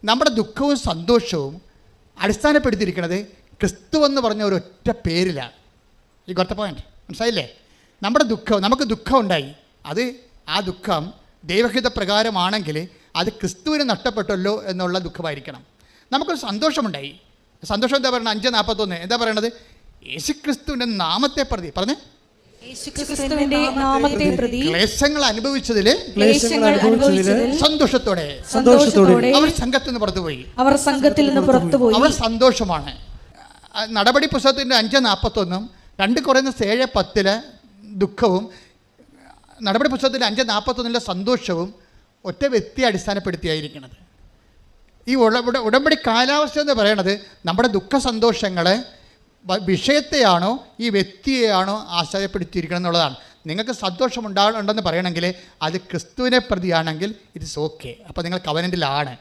നമ്മുടെ ദുഃഖവും സന്തോഷവും അടിസ്ഥാനപ്പെടുത്തിയിരിക്കുന്നത് ക്രിസ്തു എന്ന് പറഞ്ഞ ഒരൊറ്റ പേരിലാണ്. ഈ ഗോട്ട് പോയിന്റ് മനസ്സിലായില്ലേ? നമ്മുടെ ദുഃഖം, നമുക്ക് ദുഃഖം ഉണ്ടായി, ആ ദുഃഖം ദൈവഹിത പ്രകാരമാണെങ്കിൽ അത് ക്രിസ്തുവിന് നഷ്ടപ്പെട്ടല്ലോ എന്നുള്ള ദുഃഖമായിരിക്കണം. നമുക്കൊരു സന്തോഷമുണ്ടായി. സന്തോഷം എന്താ പറയുന്നത്? 5:41 എന്താ പറയണത്? യേശുക്രിസ്തുവിൻ്റെ നാമത്തെ പ്രതി പറഞ്ഞേ, ക്ലേശങ്ങൾ അനുഭവിച്ചതിൽ സന്തോഷത്തോടെ അവർ സംഘത്തിൽ നിന്ന് പുറത്തുപോയി. അവർ സന്തോഷമാണ്. നടപടി പുസ്തകത്തിൻ്റെ 5:41 2 കൊരിന്ത്യർ 7:10 ദുഃഖവും നടപടി പുസ്തകത്തിൻ്റെ 5:41 സന്തോഷവും ഒറ്റ വ്യക്തിയെ അടിസ്ഥാനപ്പെടുത്തിയായിരിക്കുന്നത്. ഈ ഉടമ്പടി കാലാവസ്ഥ എന്ന് പറയുന്നത് നമ്മുടെ ദുഃഖ സന്തോഷങ്ങളെ വിഷയത്തെയാണോ ഈ വ്യക്തിയെയാണോ ആശ്രയപ്പെടുത്തിയിരിക്കണം എന്നുള്ളതാണ്. നിങ്ങൾക്ക് സന്തോഷം ഉണ്ടെന്ന് പറയണമെങ്കിൽ അത് ക്രിസ്തുവിനെ പ്രതിയാണെങ്കിൽ ഇറ്റ്സ് ഓക്കെ, അപ്പോൾ നിങ്ങൾ കവനൻ്റിലാണ്.